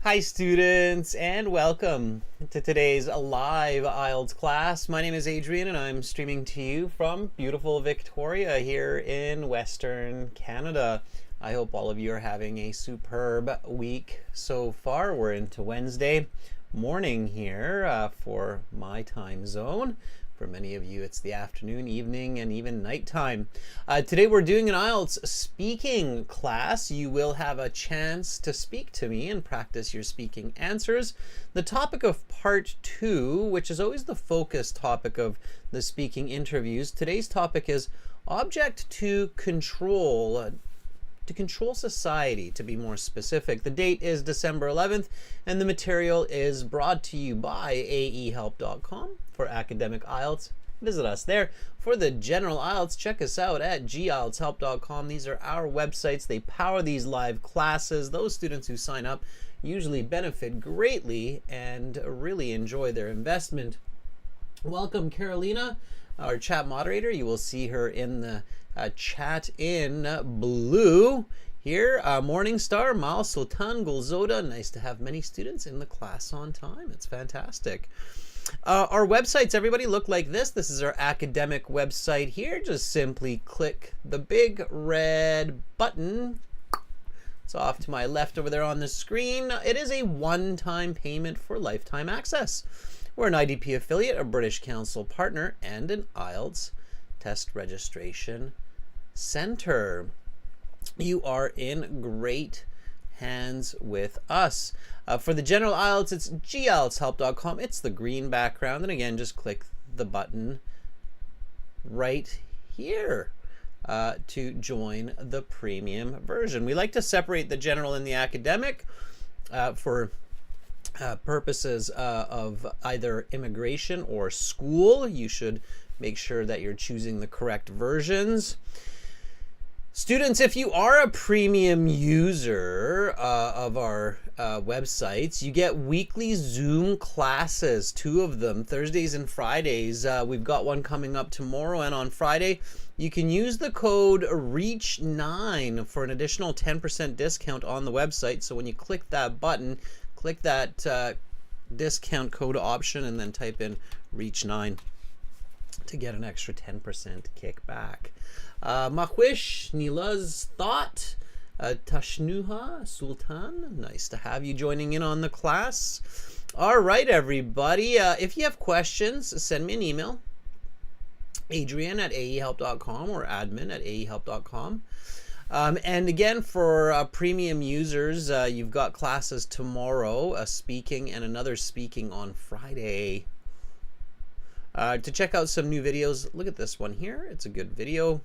Hi students, and welcome to today's live IELTS class. My name is Adrian and I'm streaming to you from beautiful Victoria here in Western Canada. I hope all of you are having a superb week so far. We're into Wednesday morning here for my time zone. For many of you, it's the afternoon, evening, and even nighttime. Today we're doing an IELTS speaking class. You will have a chance to speak to me and practice your speaking answers. The topic of part 2, which is always the focus topic of the speaking interviews, today's topic is object to control society, to be more specific. The date is December 11th, and the material is brought to you by aehelp.com. For academic IELTS, visit us there. For the general IELTS, check us out at gieltshelp.com. These are our websites. They power these live classes. Those students who sign up usually benefit greatly and really enjoy their investment. Welcome, Carolina, our chat moderator. You will see her in the chat in blue here. Morningstar, Mal Sultan, Gulzoda. Nice to have many students in the class on time. It's fantastic. Our websites, everybody, look like this. This is our academic website here. Just simply click the big red button. It's off to my left over there on the screen. It is a one-time payment for lifetime access. We're an IDP affiliate, a British Council partner, and an IELTS test registration center. You are in great hands with us. For the general IELTS, it's gieltshelp.com. It's the green background. And again, just click the button right here to join the premium version. We like to separate the general and the academic for purposes of either immigration or school. You should make sure that you're choosing the correct versions. Students, if you are a premium user of our websites, you get weekly Zoom classes, 2 of them, Thursdays and Fridays. We've got one coming up tomorrow and on Friday. You can use the code REACH9 for an additional 10% discount on the website. So when you click that button, click that discount code option and then type in REACH9 to get an extra 10% kickback. Mahwish, Nila's thought, Tashnuha, Sultan, nice to have you joining in on the class. All right, everybody, if you have questions, send me an email, adrian@aehelp.com or admin@aehelp.com. And again, for premium users, you've got classes tomorrow, a speaking and another speaking on Friday. To check out some new videos, look at this one here. It's a good video.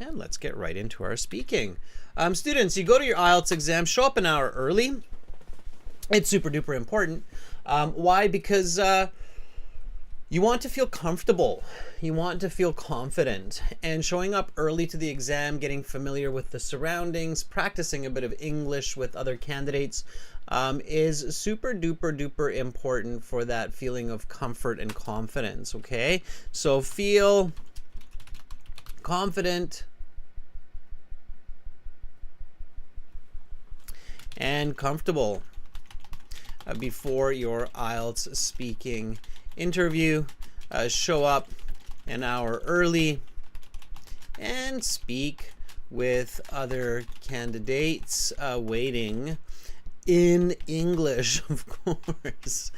And let's get right into our speaking. Students, you go to your IELTS exam, show up an hour early. It's super duper important. Why? Because you want to feel comfortable. You want to feel confident. And showing up early to the exam, getting familiar with the surroundings, practicing a bit of English with other candidates is super duper duper important for that feeling of comfort and confidence, okay? So feel confident and comfortable before your IELTS speaking interview. Show up an hour early and speak with other candidates waiting in English, of course.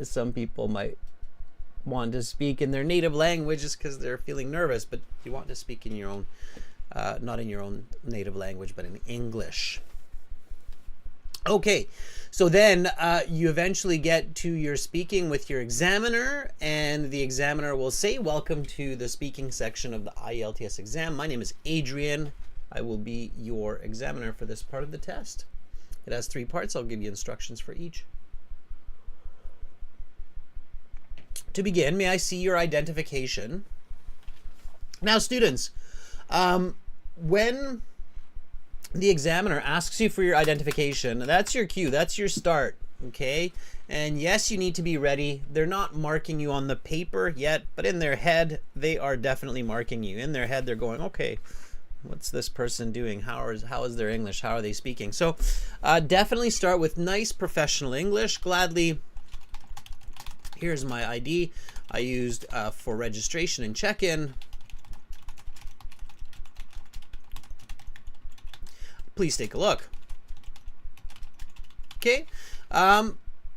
Some people might want to speak in their native language just because they're feeling nervous, but you want to speak in your own, not in your own native language, but in English. Okay, so then you eventually get to your speaking with your examiner, and the examiner will say, welcome to the speaking section of the IELTS exam. My name is Adrian. I will be your examiner for this part of the test. It has 3 parts. I'll give you instructions for each. To begin, may I see your identification? Now, students, when the examiner asks you for your identification, that's your cue, that's your start, okay? And yes, you need to be ready. They're not marking you on the paper yet, but in their head, they are definitely marking you. In their head, they're going, okay, What's this person doing? How is their English? How are they speaking? So definitely start with nice professional English. Gladly, here's my ID I used for registration and check-in. Please take a look. Okay.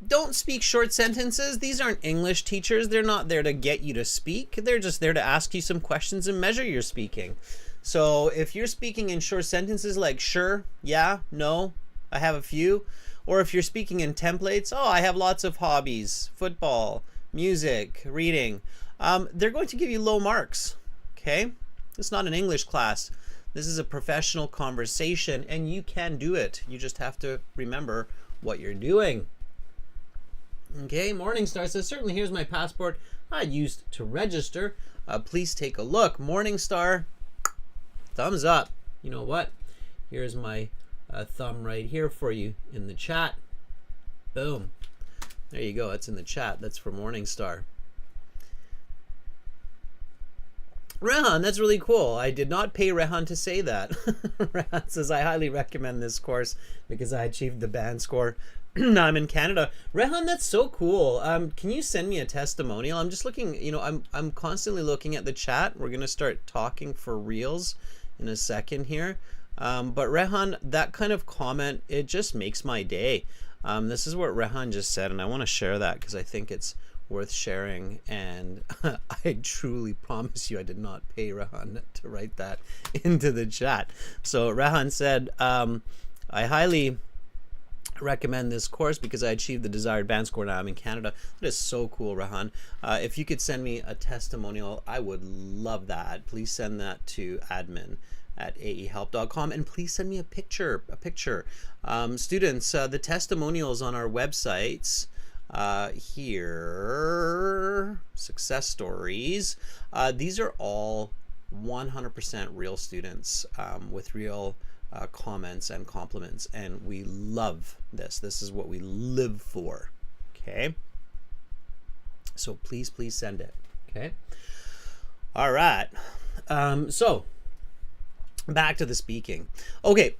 Don't speak short sentences. These aren't English teachers. They're not there to get you to speak. They're just there to ask you some questions and measure your speaking. So if you're speaking in short sentences like sure, yeah, no, I have a few, or if you're speaking in templates, oh, I have lots of hobbies, football, music, reading, they're going to give you low marks. Okay? It's not an English class. This is a professional conversation, and you can do it. You just have to remember what you're doing. Okay, Morningstar says, certainly here's my passport I used to register. Please take a look. Morningstar, thumbs up. You know what? Here's my thumb right here for you in the chat. Boom. There you go. That's in the chat. That's for Morningstar. Rehan, that's really cool. I did not pay Rehan to say that. Rehan says, I highly recommend this course because I achieved the band score. I'm in Canada. Rehan, that's so cool. Can you send me a testimonial? I'm just looking, you know, I'm constantly looking at the chat. We're going to start talking for reals in a second here. But Rehan, that kind of comment, it just makes my day. This is what Rehan just said, and I want to share that because I think it's worth sharing, and I truly promise you I did not pay Rehan to write that into the chat. So Rehan said, I highly recommend this course because I achieved the desired band score. Now I'm in Canada. That is so cool, Rehan. If you could send me a testimonial, I would love that. Please send that to admin@aehelp.com, and please send me a picture. Students, the testimonials on our websites here, success stories, these are all 100% real students with real comments and compliments, and we love this. This is what we live for. Okay, so please send it. Okay, all right. So back to the speaking. Okay,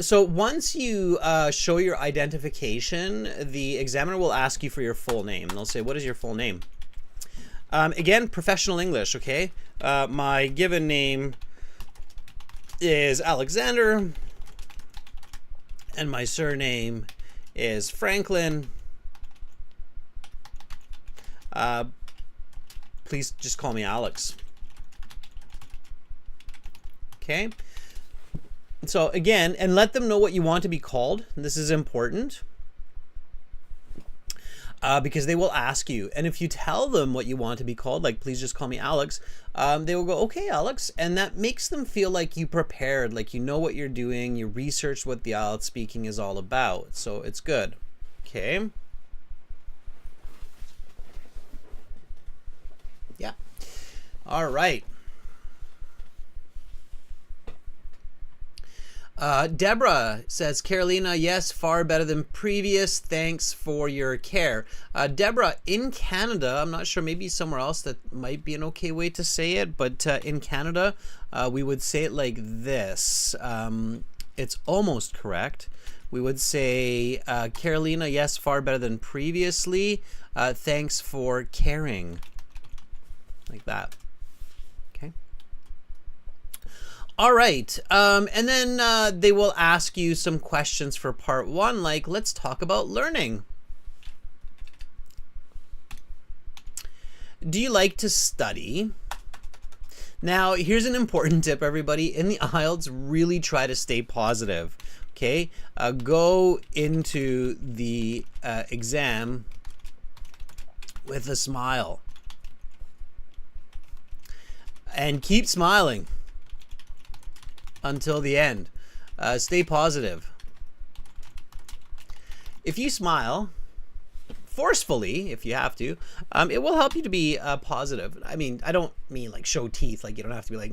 so once you show your identification, the examiner will ask you for your full name. They'll say, what is your full name? Again, professional English, okay? My given name is Alexander, and my surname is Franklin. Please just call me Alex. Okay? So again, and let them know what you want to be called. This is important because they will ask you. And if you tell them what you want to be called, like please just call me Alex, they will go, okay, Alex. And that makes them feel like you prepared, like you know what you're doing, you researched what the IELTS speaking is all about. So it's good. Okay. Yeah. All right. Deborah says, Carolina, yes, far better than previous. Thanks for your care. Deborah, in Canada, I'm not sure, maybe somewhere else that might be an okay way to say it, but in Canada, we would say it like this. It's almost correct. We would say, Carolina, yes, far better than previously. Thanks for caring. Like that. All right, and then they will ask you some questions for part one, like let's talk about learning. Do you like to study? Now, here's an important tip, everybody. In the IELTS, really try to stay positive, okay? Go into the exam with a smile. And keep smiling until the end. Stay positive. If you smile forcefully, if you have to, it will help you to be positive. I mean, I don't mean like show teeth, like you don't have to be like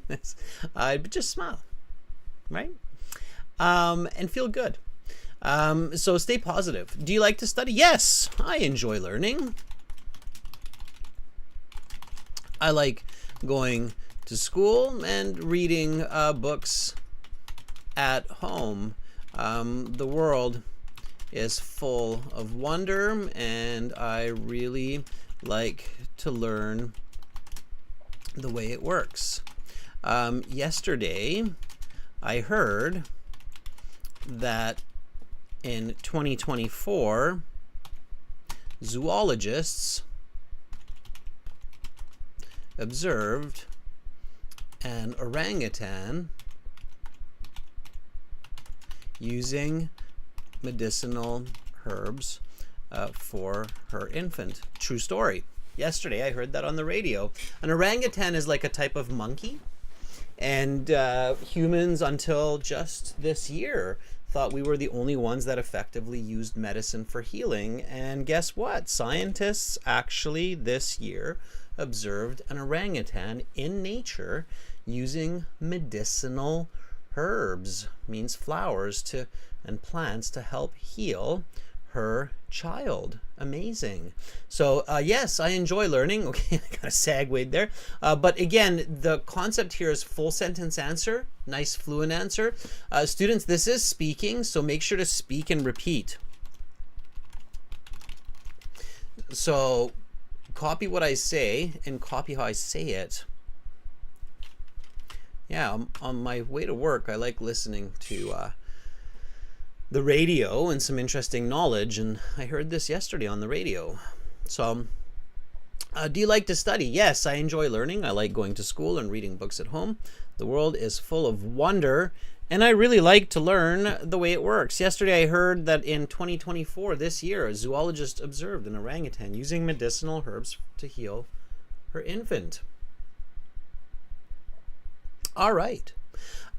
this, but just smile, right? And feel good. So stay positive. Do you like to study? Yes, I enjoy learning. I like going to school and reading books at home. The world is full of wonder, and I really like to learn the way it works. Yesterday, I heard that in 2024, zoologists observed an orangutan using medicinal herbs for her infant. True story. Yesterday I heard that on the radio. An orangutan is like a type of monkey, and humans until just this year thought we were the only ones that effectively used medicine for healing. And guess what? Scientists actually this year observed an orangutan in nature using medicinal herbs, means flowers and plants to help heal her child. Amazing. So yes, I enjoy learning. Okay, I kind of segued there. But again, the concept here is full sentence answer. Nice fluent answer. Students, this is speaking, so make sure to speak and repeat. So copy what I say and copy how I say it. Yeah, on my way to work, I like listening to the radio and some interesting knowledge, and I heard this yesterday on the radio. So, do you like to study? Yes, I enjoy learning. I like going to school and reading books at home. The world is full of wonder, and I really like to learn the way it works. Yesterday, I heard that in 2024, this year, a zoologist observed an orangutan using medicinal herbs to heal her infant. All right.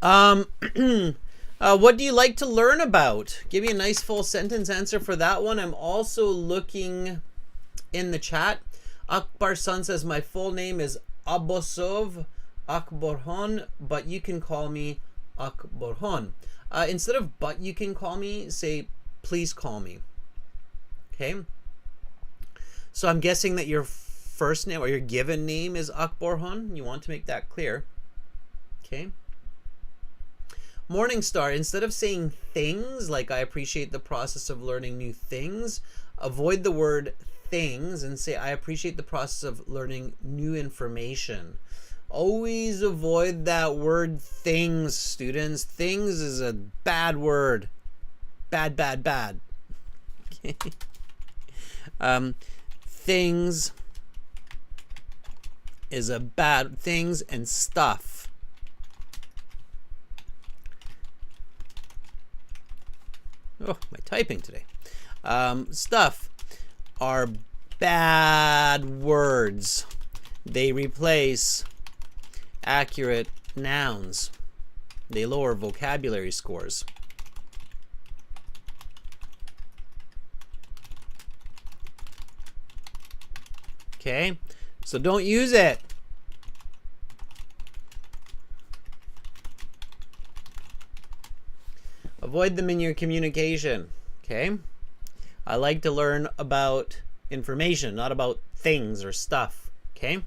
What do you like to learn about? Give me a nice full sentence answer for that one. I'm also looking in the chat. Akbar Sun says, my full name is Abosov Akborhon, but you can call me Akborhon. Instead of but you can call me, say please call me. Okay. So I'm guessing that your first name or your given name is Akborhon. You want to make that clear. Okay. Morningstar, instead of saying things, like I appreciate the process of learning new things, avoid the word things and say I appreciate the process of learning new information. Always avoid that word things, students. Things is a bad word. Bad, bad, bad. Okay. Things is a bad, things and stuff. Oh, my typing today. Stuff are bad words. They replace accurate nouns. They lower vocabulary scores. Okay, so don't use it. Avoid them in your communication, okay? I like to learn about information, not about things or stuff, okay?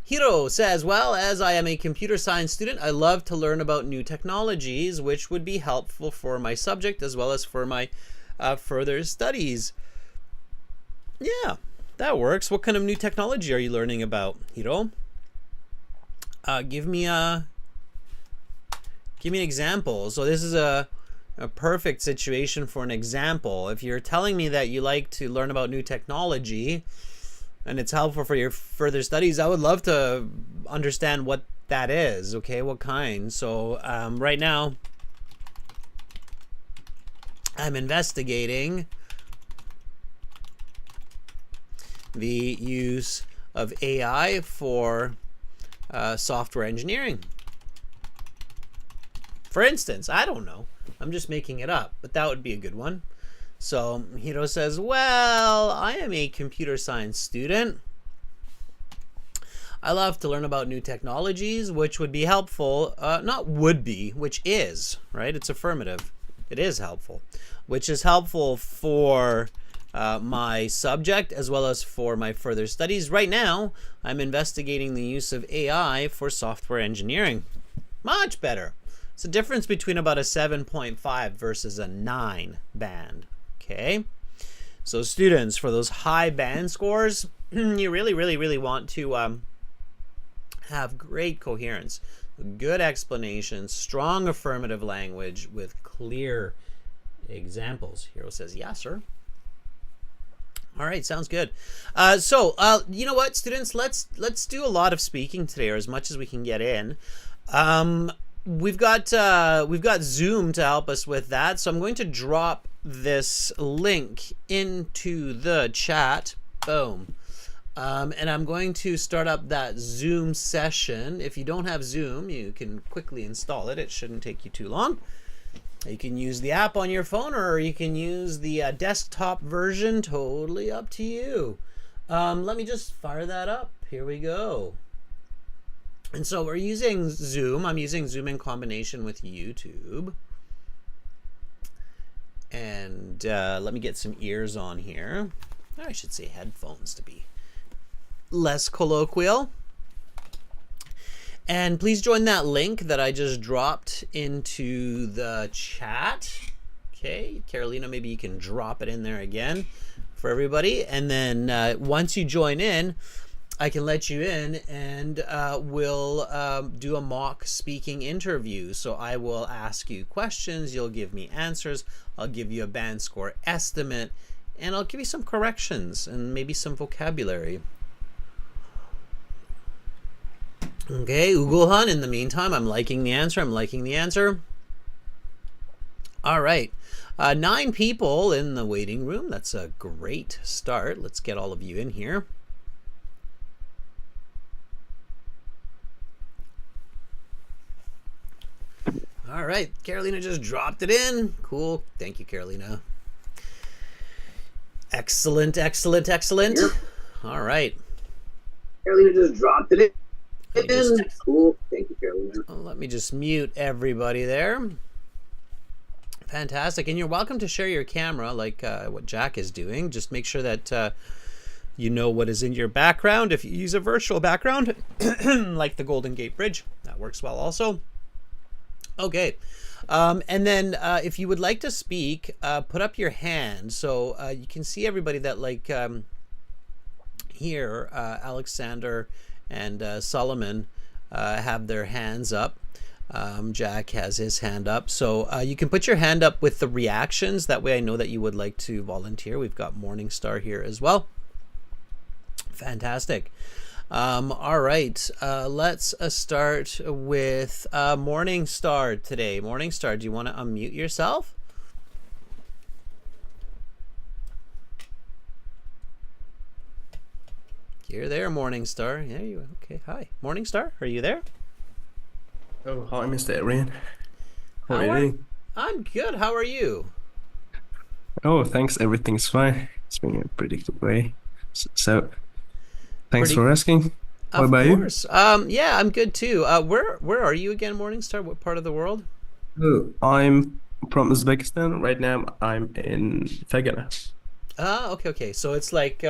Hiro says, well, as I am a computer science student, I love to learn about new technologies, which would be helpful for my subject as well as for my further studies. Yeah, that works. What kind of new technology are you learning about, Hiro? Give me an example. So this is a perfect situation for an example. If you're telling me that you like to learn about new technology and it's helpful for your further studies, I would love to understand what that is, okay? What kind? So right now, I'm investigating the use of AI for software engineering. For instance, I don't know. I'm just making it up, but that would be a good one. So Hiro says, well, I am a computer science student. I love to learn about new technologies, which would be helpful. Not would be, which is, right? It's affirmative. It is helpful, which is helpful for my subject as well as for my further studies. Right now, I'm investigating the use of AI for software engineering. Much better. It's a difference between about a 7.5 versus a 9 band. Okay. So students, for those high band scores, you really want to have great coherence, good explanation, strong affirmative language with clear examples. Hero says, yeah, sir. All right, sounds good. You know what, students, let's do a lot of speaking today, or as much as we can get in. We've got Zoom to help us with that, so I'm going to drop this link into the chat. Boom. And I'm going to start up that Zoom session. If you don't have Zoom, you can quickly install it. It shouldn't take you too long. You can use the app on your phone, or you can use the desktop version. Totally up to you. Let me just fire that up. Here we go. And so we're using Zoom. I'm using Zoom in combination with YouTube. And let me get some ears on here. I should say headphones to be less colloquial. And please join that link that I just dropped into the chat. Okay, Carolina, maybe you can drop it in there again for everybody. And then once you join in, I can let you in, and we'll do a mock speaking interview. So I will ask you questions, you'll give me answers, I'll give you a band score estimate, and I'll give you some corrections and maybe some vocabulary. Okay, Ugulhan, in the meantime, I'm liking the answer. All right, 9 people in the waiting room. That's a great start. Let's get all of you in here. All right, Carolina just dropped it in. Cool. Thank you, Carolina. Excellent. Yep. All right. Carolina just dropped it in. Cool. Thank you, Carolina. Let me just mute everybody there. Fantastic. And you're welcome to share your camera like what Jack is doing. Just make sure that you know what is in your background. If you use a virtual background, like the Golden Gate Bridge, that works well also. Okay, and then if you would like to speak, put up your hand so you can see everybody that, like here, Alexander and Solomon have their hands up. Jack has his hand up. So you can put your hand up with the reactions. That way I know that you would like to volunteer. We've got Morningstar here as well. Fantastic. All right, let's start with Morningstar today. Morningstar, do you want to unmute yourself? You're there, Morningstar. Yeah, you okay? Hi, Morningstar. Are you there? Oh, hi, Mr. Adrian. How are you doing? I'm good. How are you? Oh, thanks. Everything's fine. It's been a predictable way. So thanks for asking. What about you? Yeah, I'm good too. Where are you again, Morningstar? What part of the world? Oh, I'm from Uzbekistan. Right now, I'm in Fergana. Okay. So it's like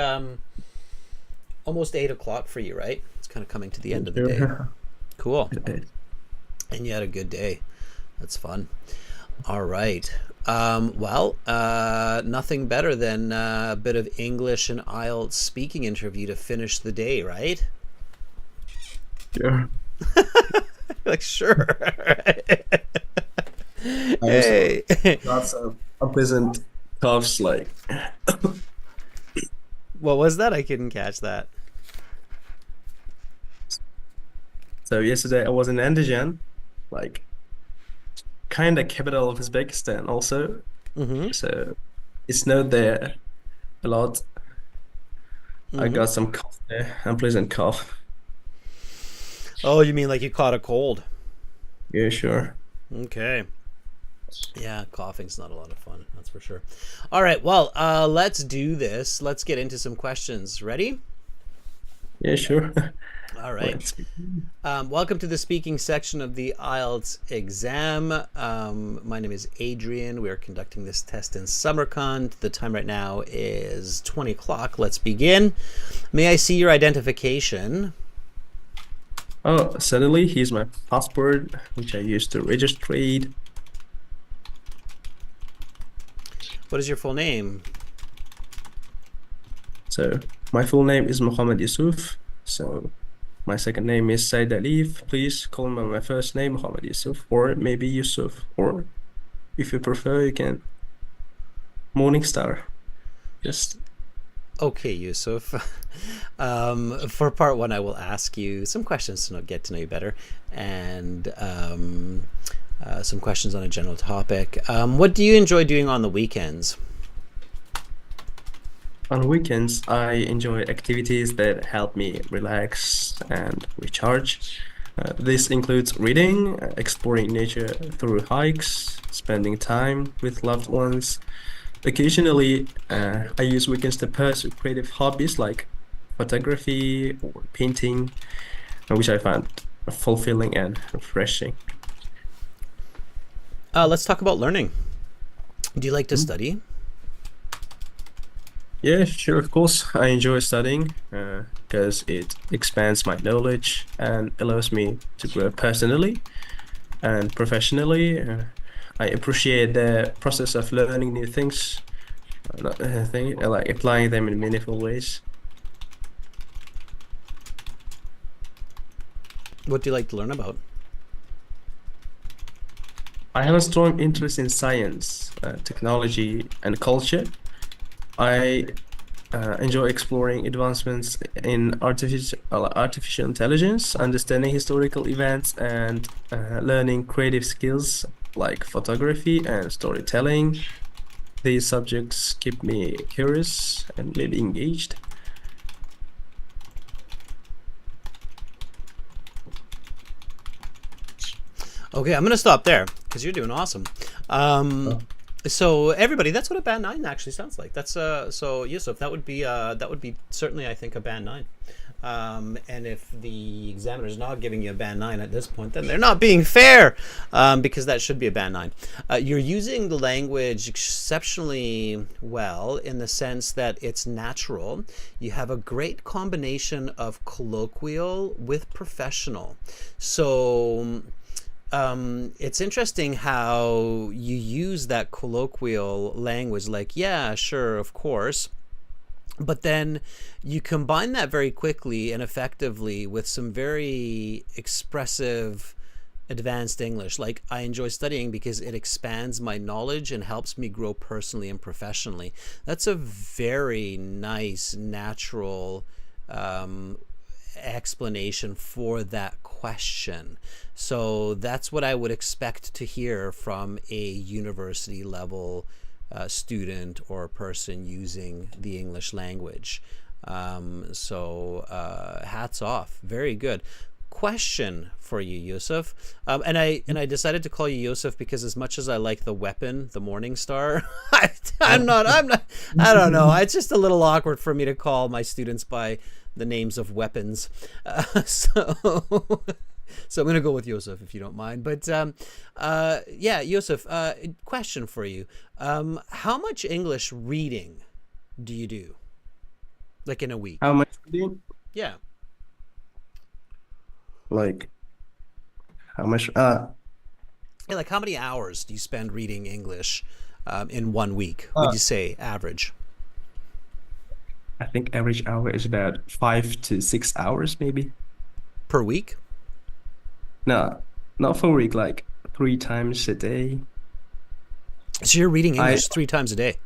almost 8 o'clock for you, right? It's kind of coming to the end of the day. Cool. And you had a good day. That's fun. All right. Nothing better than a bit of English and IELTS speaking interview to finish the day, right? Sure. Like, sure. Hey. Lots of unpleasant coughs, like. What was that? I couldn't catch that. So yesterday I was in Andijan, like kind of capital of Uzbekistan also. So it snowed there a lot. I got some cough there, unpleasant cough. Oh, you mean like you caught a cold? Yeah, sure. Okay. Yeah, coughing's not a lot of fun, that's for sure. All right, well, let's do this. Let's get into some questions. Ready? Yeah, sure. All right. Let's begin. Welcome to the speaking section of the IELTS exam. My name is Adrian. We are conducting this test in Samarkand. The time right now is 20 o'clock. Let's begin. May I see your identification? Oh, suddenly here's my passport, which I used to register. What is your full name? So my full name is Mohammed Yusuf. So my second name is Said Alif. Please call me by my first name, Mohammed Yusuf, or maybe Yusuf, or if you prefer, you can Morningstar. Just Okay, Yusuf. For part one, I will ask you some questions to get to know you better, and some questions on a general topic. What do you enjoy doing on the weekends? on weekends, I enjoy activities that help me relax and recharge. This includes reading, exploring nature through hikes, spending time with loved ones. Occasionally, I use weekends to pursue creative hobbies like photography or painting, which I find fulfilling and refreshing. Let's talk about learning. Do you like to study? Yeah, sure, of course. I enjoy studying because it expands my knowledge and allows me to grow personally and professionally. I appreciate the process of learning new things, like applying them in meaningful ways. What do you like to learn about? I have a strong interest in science, technology, and culture. I enjoy exploring advancements in artificial intelligence, understanding historical events, and learning creative skills like photography and storytelling. These subjects keep me curious and maybe engaged. Okay, I'm gonna stop there because you're doing awesome. So everybody, that's what a band 9 actually sounds like. That's so Yusuf, that would be certainly, I think, a band 9. And if the examiner is not giving you a band 9 at this point, then they're not being fair, because that should be a band 9. You're using the language exceptionally well in the sense that it's natural. You have a great combination of colloquial with professional. So it's interesting how you use that colloquial language, like, yeah, sure, of course. But then you combine that very quickly and effectively with some very expressive advanced English. Like, I enjoy studying because it expands my knowledge and helps me grow personally and professionally. That's a very nice, natural explanation for that question. So that's what I would expect to hear from a university level student or person using the English language. Hats off. Very good. Question for you, Yusuf. And I decided to call you Yusuf because as much as I like the weapon, the Morning Star, I don't know. It's just a little awkward for me to call my students by the names of weapons. So I'm going to go with Yusuf if you don't mind. But yeah, Yusuf, question for you. How much English reading do you do? Like in a week? How much reading? Yeah. Like how much? Yeah, like how many hours do you spend reading English in 1 week? Would you say average? I think average hour is about 5 to 6 hours, maybe. Per week? No, not for a week, like 3 times a day. So you're reading English 3 times a day?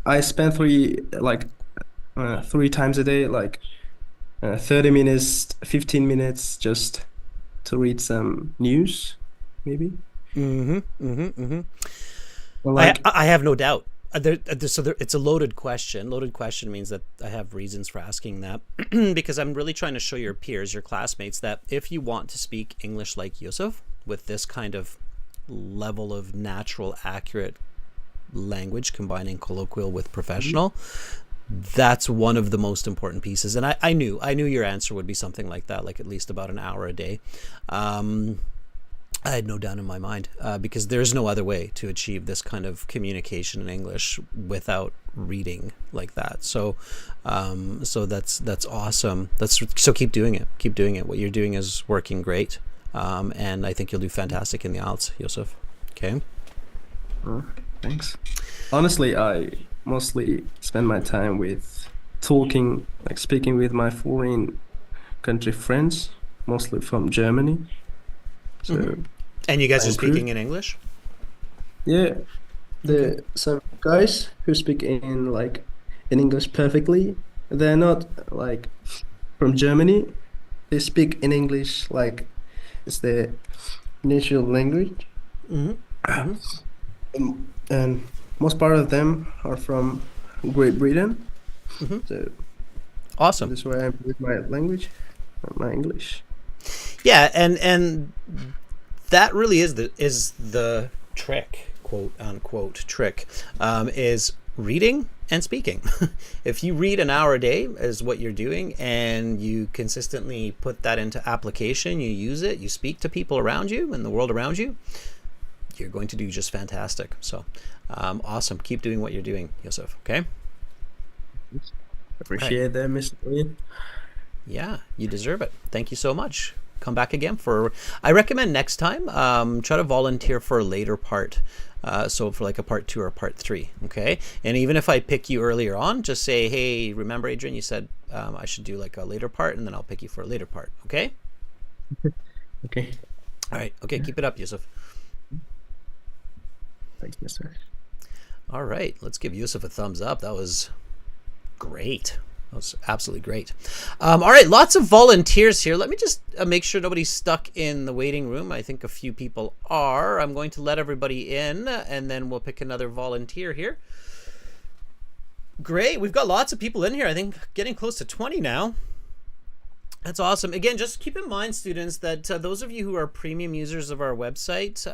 I spend 3 times a day, like 30 minutes, 15 minutes just to read some news, maybe. Well, like, I have no doubt. It's a loaded question. Loaded question means that I have reasons for asking that because I'm really trying to show your peers, your classmates, that if you want to speak English like Yusuf with this kind of level of natural, accurate language, combining colloquial with professional, that's one of the most important pieces. And I knew your answer would be something like that, like at least about an hour a day. I had no doubt in my mind, because there's no other way to achieve this kind of communication in English without reading like that. So, so that's awesome. So keep doing it. Keep doing it. What you're doing is working great, and I think you'll do fantastic in the IELTS, Joseph. Okay. Oh, thanks. Honestly, I mostly spend my time with talking, like speaking with my foreign country friends, mostly from Germany. So And you guys I are improve. speaking in English? Yeah, Okay. some guys who speak in English perfectly, they're not like from Germany. They speak in English like it's their natural language. And most part of them are from Great Britain. So Awesome. this is where I improve my language, my English. Yeah, and that really is the trick, quote unquote trick, is reading and speaking. If you read an hour a day is what you're doing, and you consistently put that into application, you use it, you speak to people around you and the world around you, you're going to do just fantastic. So awesome. Keep doing what you're doing, Joseph. Okay. Appreciate that, Mr. William. Yeah, you deserve it. Thank you so much. Come back again I recommend next time, try to volunteer for a later part. So for like a part 2 or a part 3, okay? And even if I pick you earlier on, just say, hey, remember, Adrian, you said I should do like a later part, and then I'll pick you for a later part, okay? Okay. All right, okay, keep it up, Yusuf. Thanks, Mister. All right, let's give Yusuf a thumbs up. That was great. That was absolutely great. All right, lots of volunteers here. Let me just make sure nobody's stuck in the waiting room. I think a few people are. I'm going to let everybody in, and then we'll pick another volunteer here. Great. We've got lots of people in here. I think getting close to 20 now. That's awesome. Again, just keep in mind, students, that those of you who are premium users of our website,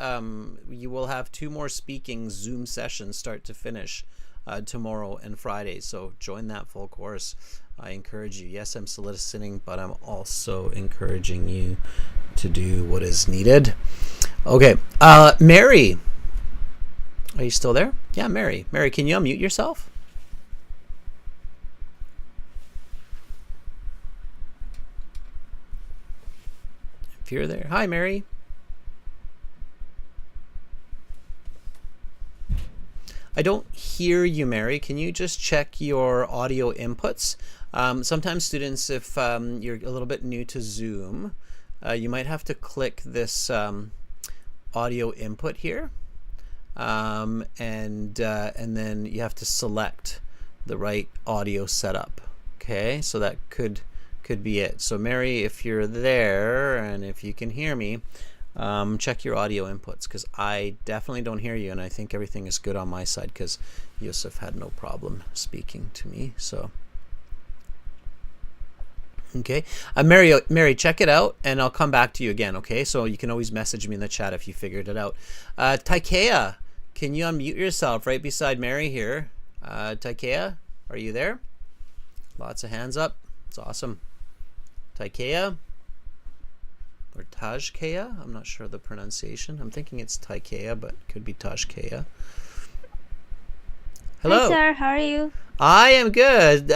you will have 2 more speaking Zoom sessions start to finish tomorrow and Friday. So join that full course. I encourage you. Yes, I'm soliciting, but I'm also encouraging you to do what is needed. Okay. Mary. Are you still there? Yeah, Mary. Mary, can you unmute yourself? If you're there. Hi, Mary. I don't hear you, Mary. Can you just check your audio inputs? Sometimes students, if you're a little bit new to Zoom, you might have to click this audio input here, and then you have to select the right audio setup. Okay, so that could be it. So Mary, if you're there and if you can hear me, check your audio inputs, because I definitely don't hear you, and I think everything is good on my side because Yusuf had no problem speaking to me. So okay, Mary, check it out, and I'll come back to you again. Okay, so you can always message me in the chat if you figured it out. Taikea, can you unmute yourself right beside Mary here? Taikea, are you there? Lots of hands up. It's awesome. Taikea or Tajkea, I'm not sure of the pronunciation. I'm thinking it's Taikea, but could be Tajkea. Hello. Hi, sir. How are you? I am good.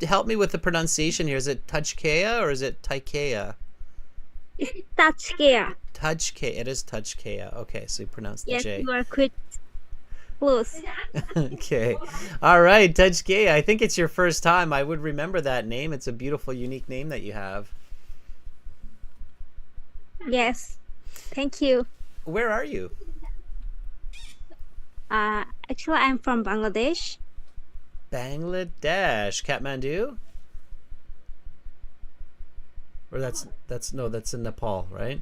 Help me with the pronunciation here. Is it Tajkea or is it Taikea? It's Tajkea. Tajkea. It is Tajkea. Okay, so you pronounce the Yes, J. you are quite close. Okay. All right, Tajkea. I think it's your first time. I would remember that name. It's a beautiful, unique name that you have. Yes. Thank you. Where are you? Actually, I'm from Bangladesh. Bangladesh. Kathmandu? Or that's in Nepal, right?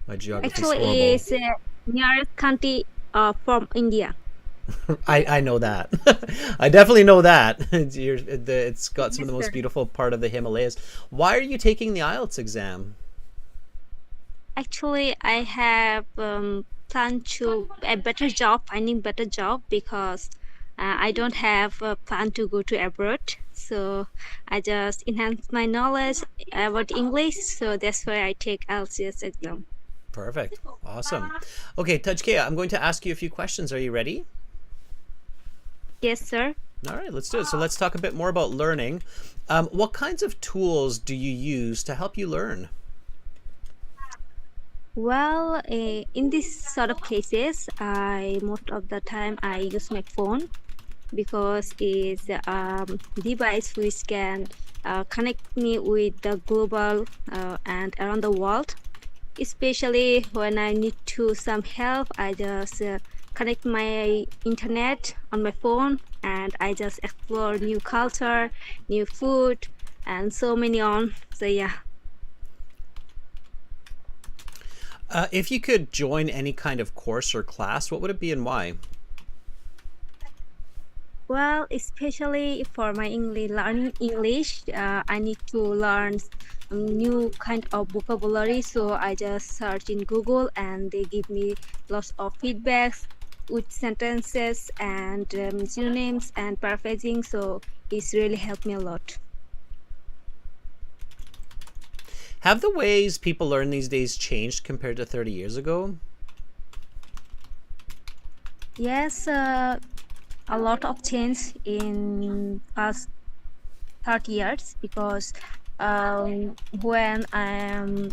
My geography's Actually, horrible. it's nearest country from India. I know that. I definitely know that. It's got some of the Yes, most sir. beautiful part of the Himalayas. Why are you taking the IELTS exam? Actually, I have planned to a better job, finding better job, because I don't have a plan to go to abroad, so I just enhance my knowledge about English. So that's why I take IELTS exam. Perfect. Awesome. Okay, Tajkea, I'm going to ask you a few questions. Are you ready? Yes, sir. All right, let's do it. So let's talk a bit more about learning. What kinds of tools do you use to help you learn? Well, in this sort of cases, I most of the time I use my phone because it's a device which can connect me with the global and around the world. Especially when I need to some help, I just connect my internet on my phone and I just explore new culture, new food, and so many on. So yeah. If you could join any kind of course or class, what would it be and why? Well, especially for my English learning English, I need to learn new kind of vocabulary. So I just search in Google, and they give me lots of feedbacks with sentences and synonyms and paraphrasing. So it's really helped me a lot. Have the ways people learn these days changed compared to 30 years ago? Yes, a lot of change in past 30 years because when I'm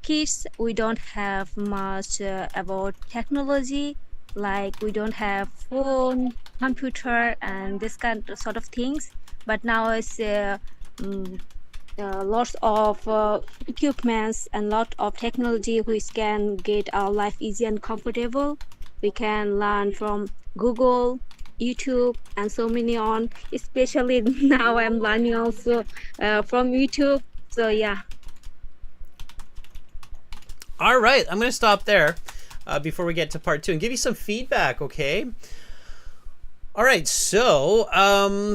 kids, we don't have much about technology, like we don't have phone, computer, and this kind of sort of things. But now it's mm, lots of equipments and lot of technology which can get our life easy and comfortable. We can learn from Google, YouTube, and so many on. Especially now, I'm learning also from YouTube. So yeah. All right, I'm going to stop there before we get to part two and give you some feedback, okay? All right, so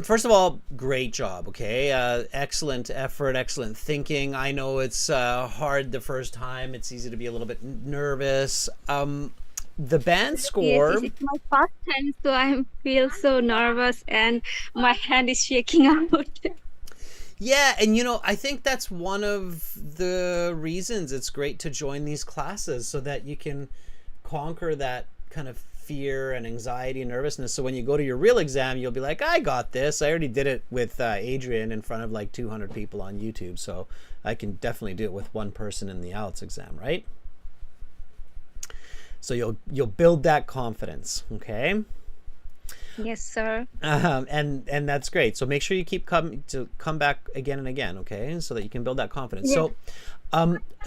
first of all, great job, okay? Excellent effort, excellent thinking. I know it's hard the first time. It's easy to be a little bit nervous. The band score... Yes, it's my first time, so I feel so nervous and my hand is shaking out. Yeah, and you know, I think that's one of the reasons it's great to join these classes so that you can conquer that kind of fear and anxiety and nervousness. So when you go to your real exam, you'll be like, I got this. I already did it with Adrian in front of like 200 people on YouTube. So I can definitely do it with one person in the IELTS exam, right? So you'll build that confidence, okay? Yes, sir. And that's great. So make sure you keep come back again and again, okay? So that you can build that confidence. Yeah.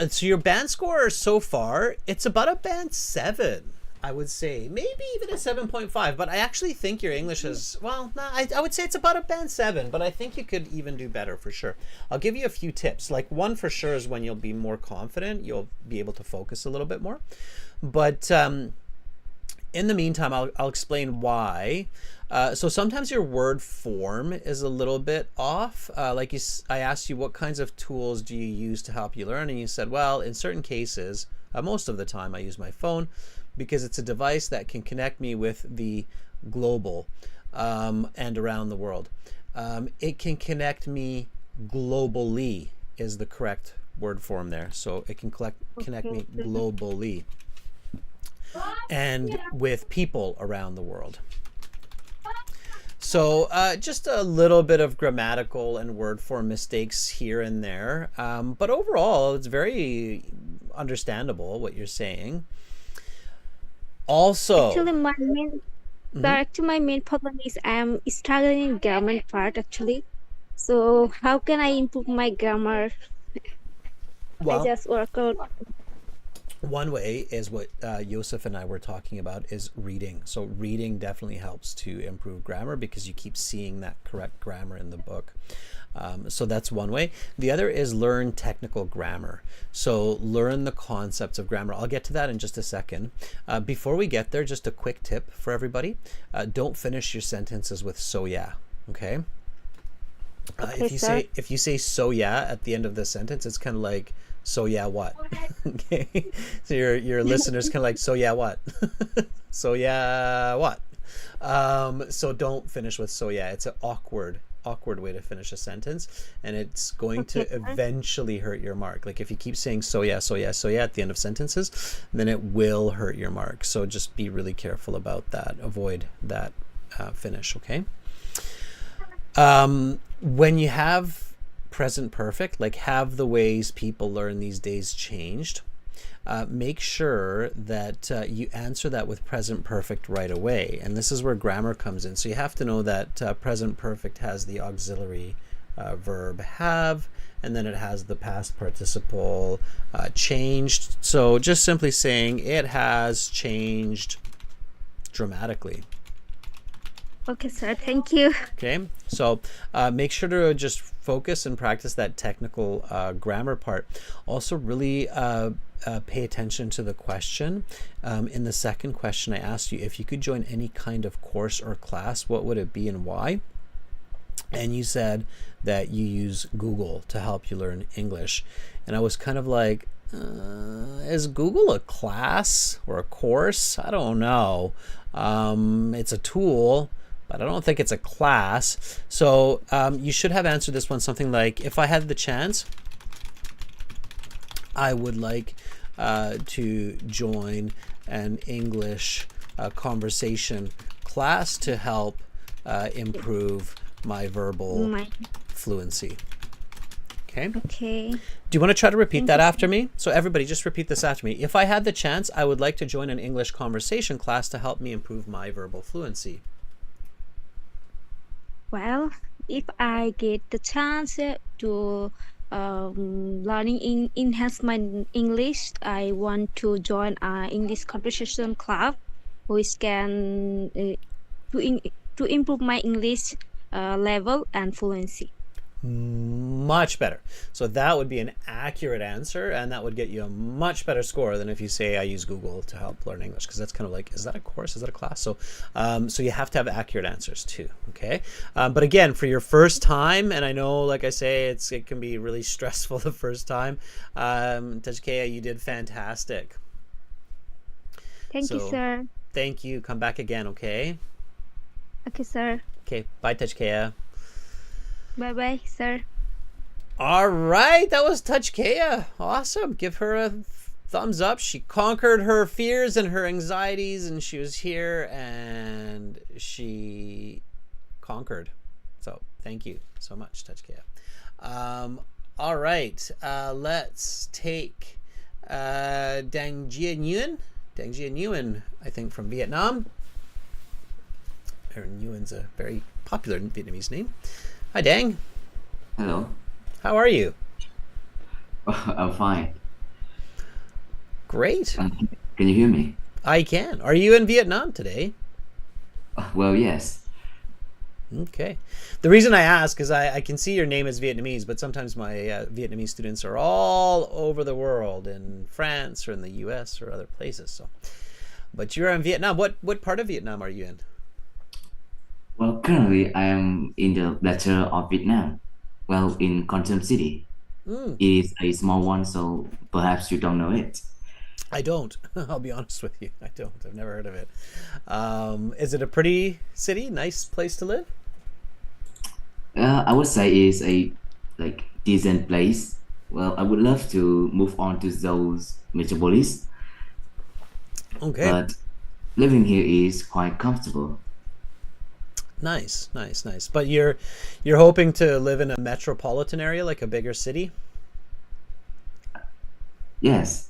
So your band score so far, it's about a band 7, I would say. Maybe even a 7.5, but I actually think your English is, well, no, I would say it's about a band 7, but I think you could even do better for sure. I'll give you a few tips. Like one for sure is when you'll be more confident, you'll be able to focus a little bit more. But in the meantime, I'll explain why. So sometimes your word form is a little bit off. I asked you what kinds of tools do you use to help you learn, and you said, well, in certain cases, most of the time I use my phone because it's a device that can connect me with the global and around the world. It can connect me globally is the correct word form there. So it can connect me globally and with people around the world. So just a little bit of grammatical and word form mistakes here and there. But overall, it's very understandable what you're saying. Also, Actually, my main problem is I'm struggling in grammar part actually. So how can I improve my grammar? I well, just work out. one way is what Yosef and I were talking about is reading. So reading definitely helps to improve grammar because you keep seeing that correct grammar in the book. So that's one way. The other is learn technical grammar. So learn the concepts of grammar. I'll get to that in just a second. Before we get there, just a quick tip for everybody. Don't finish your sentences with so yeah, okay? Okay, sir. If you say so yeah at the end of the sentence, it's kind of like so yeah what? Okay. So your listeners kind of like so yeah what? So yeah what? So don't finish with so yeah. It's an awkward way to finish a sentence, and it's going to eventually hurt your mark. Like if you keep saying so yeah, so yeah, so yeah at the end of sentences, then it will hurt your mark. So just be really careful about that. Avoid that finish, okay? When you have present perfect, like have the ways people learn these days changed, make sure that you answer that with present perfect right away. And this is where grammar comes in. So you have to know that present perfect has the auxiliary verb have, and then it has the past participle changed. So just simply saying it has changed dramatically. Okay, sir. Thank you. Okay, so make sure to just focus and practice that technical grammar part. Also really pay attention to the question. In the second question, I asked you if you could join any kind of course or class, what would it be and why? And you said that you use Google to help you learn English. And I was kind of like, is Google a class or a course? I don't know. It's a tool, but I don't think it's a class. So you should have answered this one something like, if I had the chance, I would like to join an English conversation class to help improve my verbal fluency. Okay. Okay. Do you want to try to repeat that after me? So everybody, just repeat this after me. If I had the chance, I would like to join an English conversation class to help me improve my verbal fluency. Well, if I get the chance to learning enhance my English, I want to join an English conversation club, which can to improve my English level and fluency. Much better. So that would be an accurate answer, and that would get you a much better score than if you say I use Google to help learn English, because that's kind of like, is that a course? Is that a class? So so you have to have accurate answers too, okay? But again, for your first time, and I know, like I say, it can be really stressful the first time, Tajkeya, you did fantastic. Thank you, sir. Thank you. Come back again, okay? Okay, sir. Okay, bye, Tajkeya. Bye-bye, sir. All right, that was Tajkeya. Awesome. Give her a thumbs up. She conquered her fears and her anxieties, and she was here and she conquered. So thank you so much, Tajkeya. All right, let's take Dang Gia Nguyen. Dang Gia Nguyen, I think from Vietnam. Nguyen's a very popular Vietnamese name. Hi, Dang. Hello. How are you? I'm fine. Great. Can you hear me? I can. Are you in Vietnam today? Well, yes. Okay. The reason I ask is I can see your name is Vietnamese, but sometimes my Vietnamese students are all over the world, in France or in the US or other places. So, but you're in Vietnam. What part of Vietnam are you in? Well, currently I am in the plateau of Vietnam. Well, in Con Tum City. It is a small one, so perhaps you don't know it. I don't. I'll be honest with you. I don't. I've never heard of it. Is it a pretty city? Nice place to live? I would say it's a decent place. Well, I would love to move on to those metropolis. Okay. But living here is quite comfortable. Nice. But you're hoping to live in a metropolitan area, like a bigger city? Yes.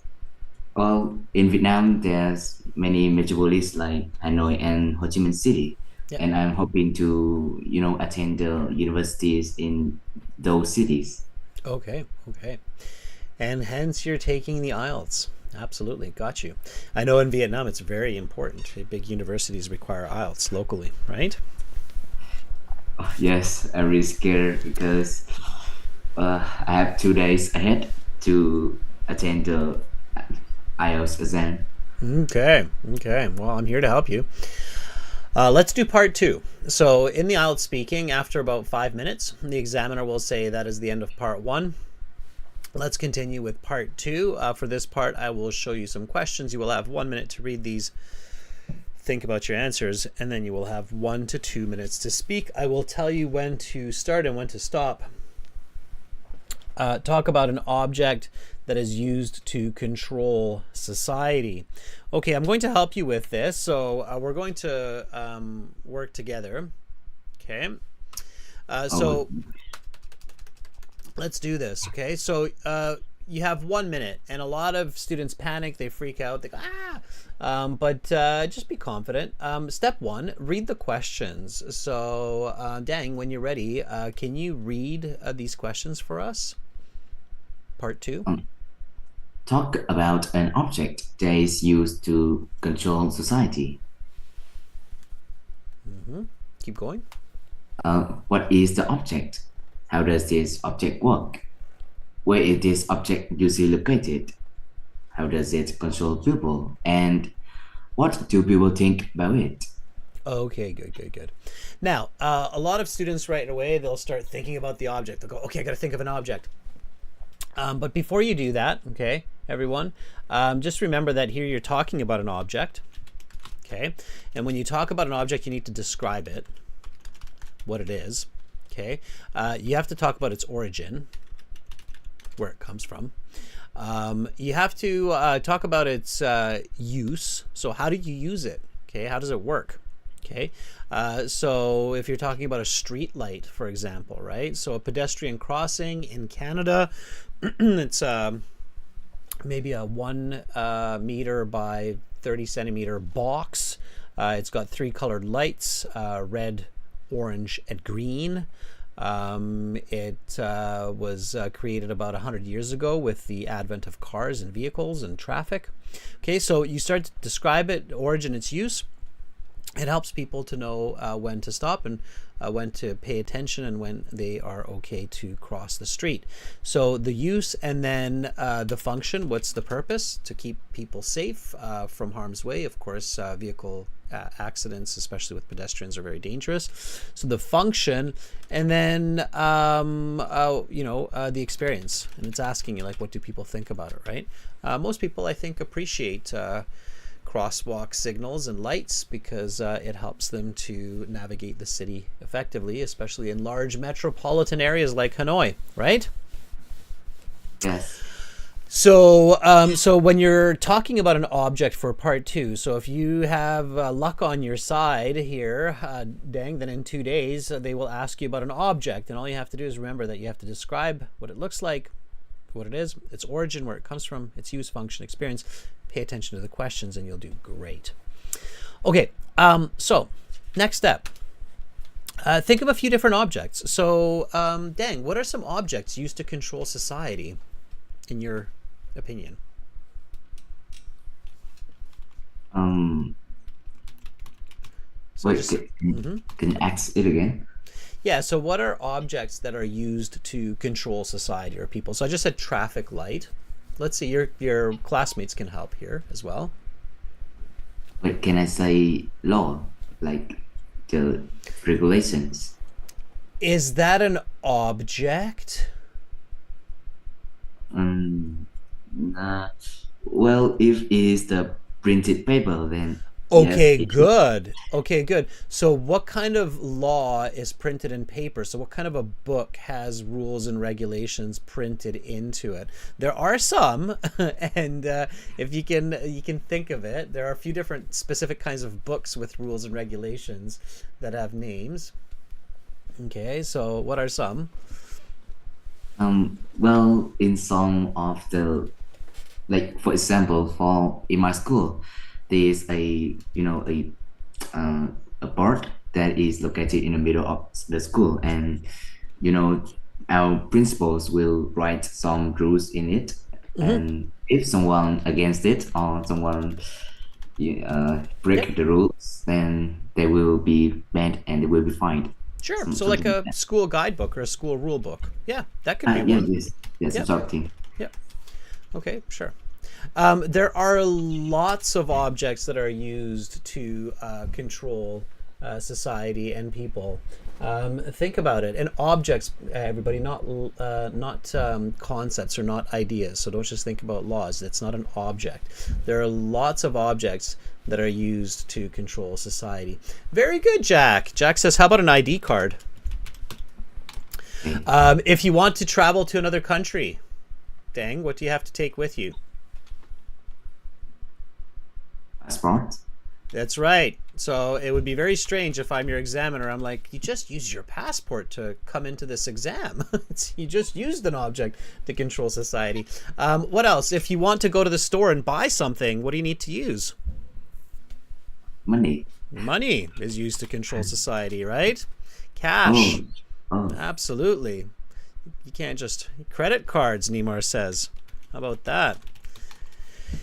Well, in Vietnam, there's many metropolis like Hanoi and Ho Chi Minh City. Yeah. And I'm hoping to, attend the universities in those cities. Okay. And hence you're taking the IELTS. Absolutely. Got you. I know in Vietnam it's very important. Big universities require IELTS locally, right? Yes, I'm really scared because I have 2 days ahead to attend the IELTS exam. Okay. Well, I'm here to help you. Let's do part 2. So in the IELTS speaking, after about 5 minutes, the examiner will say that is the end of part 1. Let's continue with part 2. For this part, I will show you some questions. You will have 1 minute to read these think about your answers, and then you will have 1 to 2 minutes to speak. I will tell you when to start and when to stop. Talk about an object that is used to control society. Okay, I'm going to help you with this. So we're going to work together. Okay. So let's do this. Okay. So you have 1 minute, and a lot of students panic. They freak out. They go, but just be confident. Step 1, read the questions. So Dang, when you're ready, can you read these questions for us? Part 2. Talk about an object that is used to control society. Keep going. What is the object? How does this object work? Where is this object usually located? How does it control people? And what do people think about it? Okay, good. Now, a lot of students right away, they'll start thinking about the object. They'll go, okay, I got to think of an object. But before you do that, okay, everyone, just remember that here you're talking about an object, okay? And when you talk about an object, you need to describe it, what it is, okay? You have to talk about its origin, where it comes from. You have to talk about its use. So how do you use it? Okay, how does it work? Okay, so if you're talking about a street light, for example, right? So a pedestrian crossing in Canada, it's maybe a 1 meter by 30 centimeter box. It's got 3 colored lights, red, orange, and green. It was created about 100 years ago with the advent of cars and vehicles and traffic. Okay, so you start to describe it, origin, its use. It helps people to know when to stop and when to pay attention and when they are okay to cross the street. So the use, and then the function, what's the purpose? To keep people safe from harm's way. Of course, vehicle accidents, especially with pedestrians, are very dangerous. So the function, and then the experience, and it's asking you, like, what do people think about it, right? Most people, I think, appreciate crosswalk signals and lights because it helps them to navigate the city effectively, especially in large metropolitan areas like Hanoi, right? Yes. So so when you're talking about an object for part 2, so if you have luck on your side here, Dang, then in 2 days they will ask you about an object, and all you have to do is remember that you have to describe what it looks like, what it is, its origin, where it comes from, its use, function, experience. Pay attention to the questions and you'll do great. Okay, so next step. Think of a few different objects. So, Dang, what are some objects used to control society, in your opinion? So Wait, can you ask it again? Yeah, so what are objects that are used to control society or people? So I just said traffic light. Let's see, your classmates can help here as well. Wait, can I say law, like the regulations? Is that an object? Well, if it is the printed paper, then Okay, yes, good. Okay, good. So what kind of law is printed in paper? So what kind of a book has rules and regulations printed into it? There are some, and if you can think of it, there are a few different specific kinds of books with rules and regulations that have names. Okay, so what are some? Well, in some of the, like, for example, in my school, there's a board that is located in the middle of the school, and our principals will write some rules in it, and if someone against it or someone break the rules, then they will be banned and they will be fined. Sure. So like a school guidebook or a school rule book. Yeah, that could be one. Yes, Yep. sort of thing. Yep. Okay, sure. There are lots of objects that are used to control society and people. Think about it. And objects, everybody, not concepts or not ideas. So don't just think about laws. It's not an object. There are lots of objects that are used to control society. Very good, Jack. Jack says, how about an ID card? If you want to travel to another country, Dang, what do you have to take with you? Passport. That's right. So it would be very strange if I'm your examiner. I'm like, you just used your passport to come into this exam. You just used an object to control society. What else? If you want to go to the store and buy something, what do you need to use? Money. Money is used to control society, right? Cash. Oh. Absolutely. You can't just... Credit cards, Neymar says. How about that?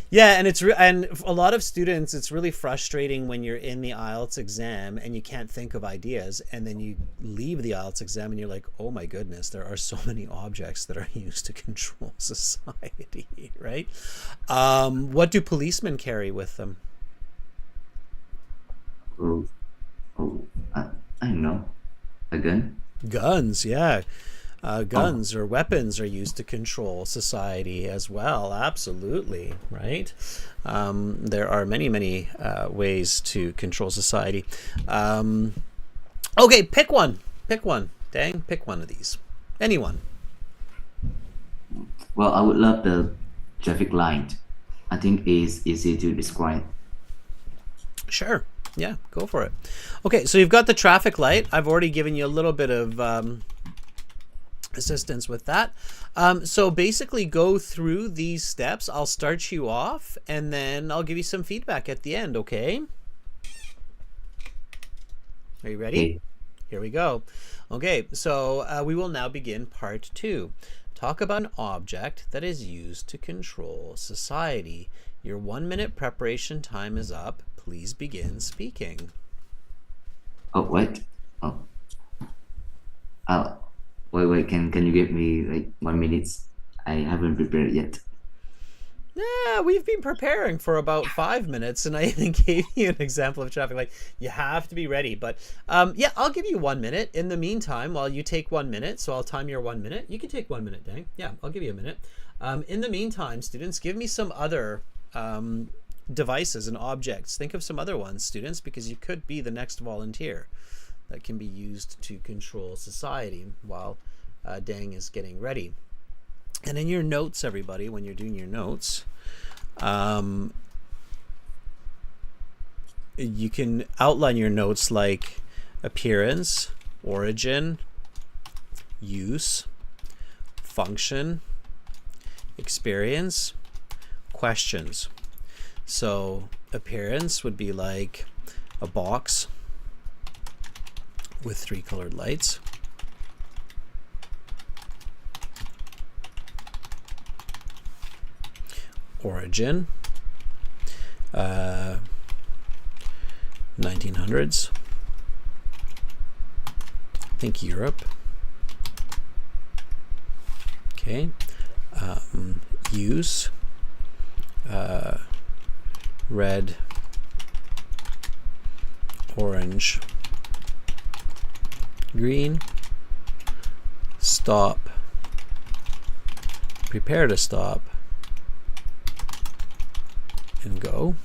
Yeah, and and a lot of students, it's really frustrating when you're in the IELTS exam and you can't think of ideas, and then you leave the IELTS exam and you're like, oh my goodness, there are so many objects that are used to control society, right? What do policemen carry with them? I don't know. A gun? Guns, yeah. Guns or weapons are used to control society as well. Absolutely, right? There are many ways to control society. Okay, pick one. Pick one. Dang, pick one of these. Anyone. Well, I would love the traffic light. I think it's easy to describe. Sure. Yeah, go for it. Okay, so you've got the traffic light. I've already given you a little bit of assistance with that. So basically go through these steps. I'll start you off and then I'll give you some feedback at the end, okay? Are you ready? Okay. Here we go. Okay, so we will now begin part 2. Talk about an object that is used to control society. Your 1-minute preparation time is up. Please begin speaking. Oh, wait. Oh. Wait. Can you give me like 1 minute? I haven't prepared yet. Yeah, we've been preparing for about 5 minutes, and I even gave you an example of traffic light. You have to be ready, but yeah, I'll give you 1 minute. In the meantime, while you take 1 minute, so I'll time your 1 minute. You can take 1 minute, Dang. Yeah, I'll give you a minute. In the meantime, students, give me some other devices and objects. Think of some other ones, students, because you could be the next volunteer that can be used to control society while Dang is getting ready. And in your notes, everybody, when you're doing your notes, you can outline your notes like appearance, origin, use, function, experience, questions. So appearance would be like a box with 3 colored lights. Origin, 1900s. I think Europe. Okay. Use, red, orange, green. Stop, prepare to stop, and go.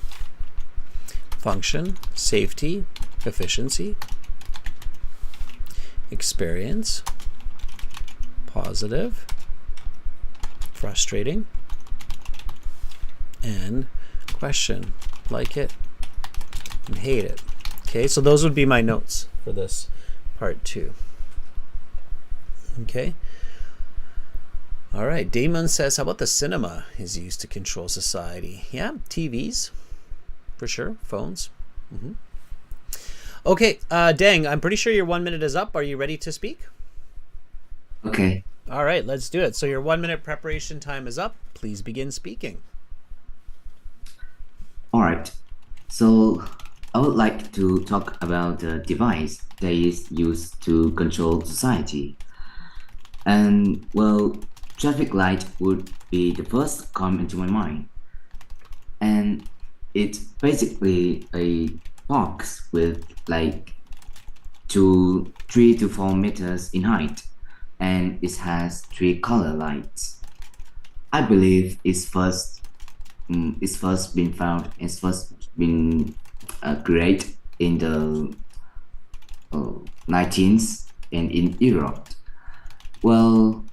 Function, safety, efficiency. Experience, positive, frustrating. And question, like it and hate it. Okay, so those would be my notes for this part 2. Okay. All right, Damon says, how about the cinema is used to control society? Yeah, TVs, for sure, phones. Okay, Dang, I'm pretty sure your 1 minute is up. Are you ready to speak? Okay. All right, let's do it. So your 1 minute preparation time is up. Please begin speaking. All right. So I would like to talk about the device that is used to control society. And well, traffic light would be the first come into my mind. And it's basically a box with like to 3 to 4 meters in height, and it has 3 color lights. I believe it's first been created in the 19th and in Europe. Well,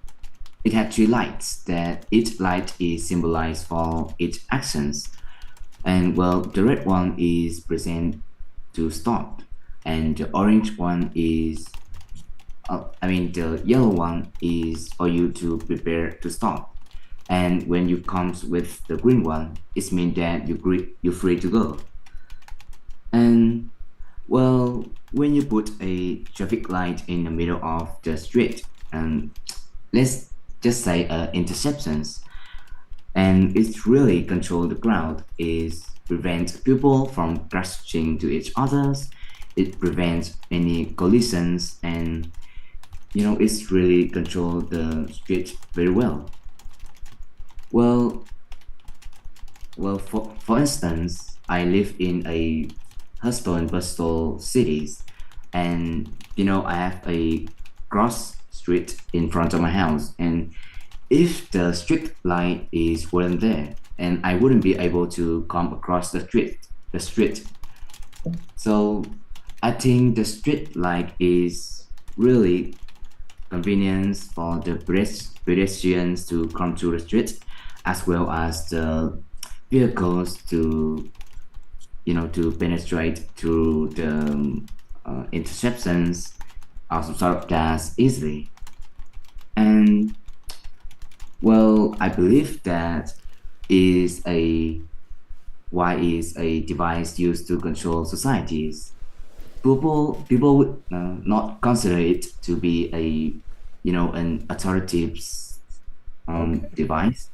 it had 3 lights that each light is symbolized for each actions. And well, the red one is present to stop, and the orange one is, the yellow one is for you to prepare to stop. And when you comes with the green one, it means that you're free to go. And well, when you put a traffic light in the middle of the street, and let's just say interceptions, and it really control the crowd, is prevent people from crashing to each others. It prevents any collisions, and it's really control the street very well. Well, for instance, I live in a hustle and bustle cities, and I have a cross street in front of my house, and if the street light weren't there, and I wouldn't be able to come across the street. So I think the street light is really convenience for the pedestrians to come to the street, as well as the vehicles to to penetrate through the interceptions of sort of gas easily. And well, I believe that is a device used to control societies. People would not consider it to be an authoritative device.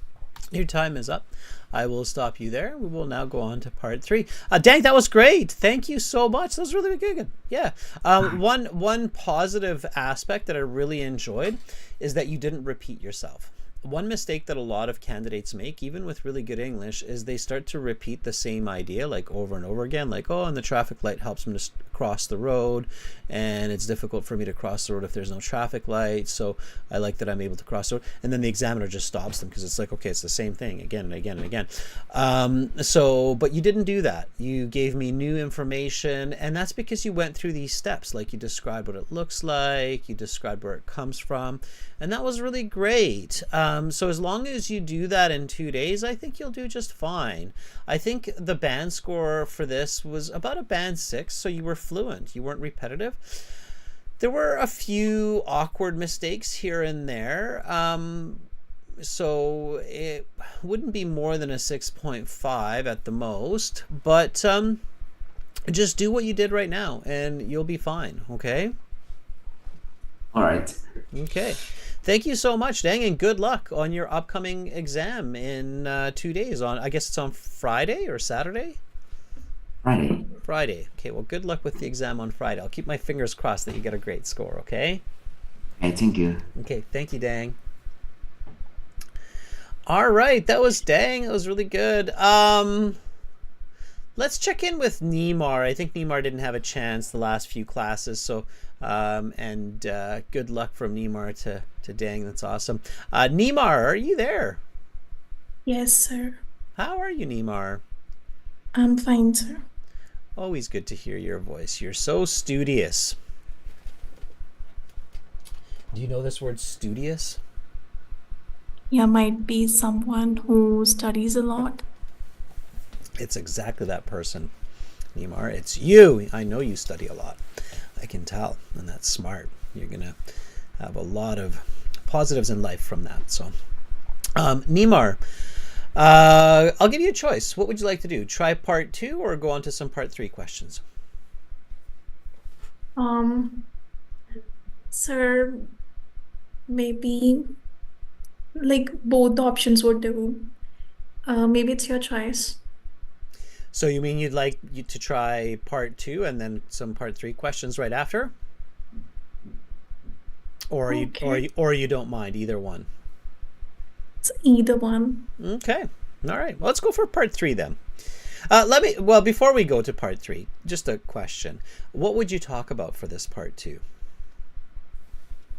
Your time is up. I will stop you there. We will now go on to part 3. Dang, that was great. Thank you so much. That was really good. Yeah. One positive aspect that I really enjoyed is that you didn't repeat yourself. One mistake that a lot of candidates make, even with really good English, is they start to repeat the same idea like over and over again, like, oh, and the traffic light helps me to cross the road, and it's difficult for me to cross the road if there's no traffic light, so I like that I'm able to cross the road. And then the examiner just stops them because it's like, okay, it's the same thing again and again and again. But you didn't do that. You gave me new information, and that's because you went through these steps. Like, you described what it looks like, you described where it comes from, and that was really great. So as long as you do that in 2 days, I think you'll do just fine. I think the band score for this was about a band 6, so you were fluent. You weren't repetitive. There were a few awkward mistakes here and there. So it wouldn't be more than a 6.5 at the most, but just do what you did right now and you'll be fine. Okay. All right. Okay. Thank you so much, Dang, and good luck on your upcoming exam in 2 days. I guess it's on Friday or Saturday? Friday. Okay, well, good luck with the exam on Friday. I'll keep my fingers crossed that you get a great score, okay? Okay, thank you. Okay, thank you, Dang. All right, that was Dang. That was really good. Let's check in with Neymar. I think Neymar didn't have a chance the last few classes, so good luck from Neymar to Dang. That's awesome. Neymar, are you there? Yes, sir. How are you, Neymar? I'm fine, sir. Always good to hear your voice. You're so studious. Do you know this word, studious? Yeah, might be someone who studies a lot. It's exactly that person, Neymar. It's you. I know you study a lot. I can tell, and that's smart. You're gonna have a lot of positives in life from that. So, Neymar, I'll give you a choice. What would you like to do? Try part 2 or go on to some part 3 questions? Sir, maybe like both the options would do. Maybe it's your choice. So you mean you'd like to try part 2 and then some part 3 questions right after? Or you don't mind either one? It's either one. Okay. All right. Well, let's go for part 3 then. Well, before we go to part 3, just a question. What would you talk about for this part 2?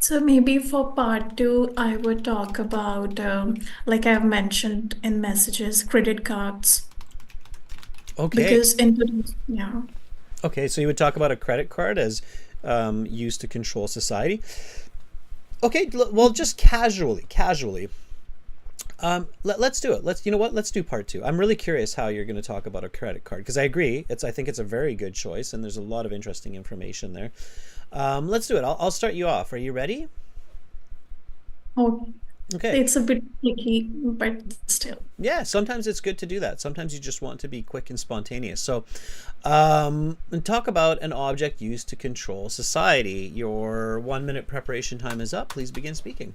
So maybe for part two, I would talk about, like I've mentioned in messages, credit cards. Okay. Because in today's, yeah. Okay, so you would talk about a credit card as used to control society. Okay, well, just casually. Let's do it. You know what? Let's do part 2. I'm really curious how you're going to talk about a credit card, because I agree. I think it's a very good choice, and there's a lot of interesting information there. Let's do it. I'll start you off. Are you ready? Oh, Okay. it's a bit tricky, but still. Yeah, sometimes it's good to do that. Sometimes you just want to be quick and spontaneous. So, talk about an object used to control society. Your 1-minute preparation time is up. Please begin speaking.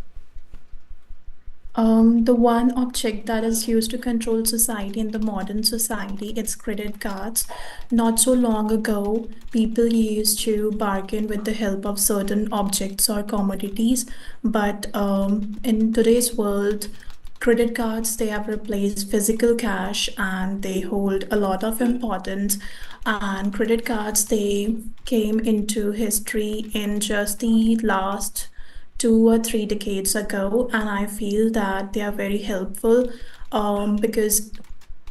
The one object that is used to control society in the modern society, it's credit cards. Not so long ago, people used to bargain with the help of certain objects or commodities, but in today's world, credit cards they have replaced physical cash and they hold a lot of importance. And credit cards they came into history in just the last 2 or 3 decades ago, and I feel that they are very helpful because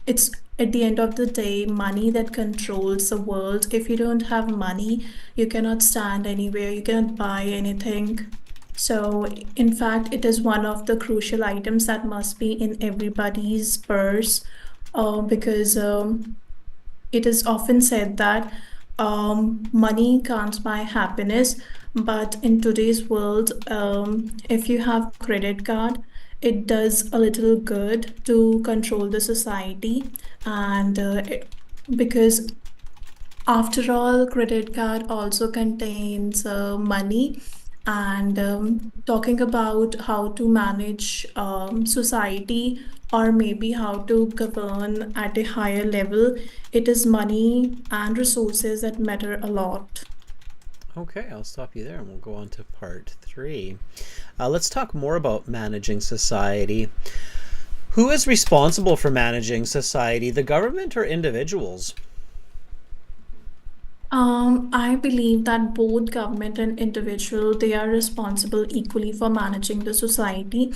it's at the end of the day money that controls the world. If you don't have money, you cannot stand anywhere, you cannot buy anything. So, in fact, it is one of the crucial items that must be in everybody's purse because it is often said that money can't buy happiness, but in today's world, if you have credit card, it does a little good to control the society, and because after all, credit card also contains money. And talking about how to manage society or maybe how to govern at a higher level, it is money and resources that matter a lot. Okay, I'll stop you there and we'll go on to part 3. Let's talk more about managing society. Who is responsible for managing society, the government or individuals? I believe that both government and individual they are responsible equally for managing the society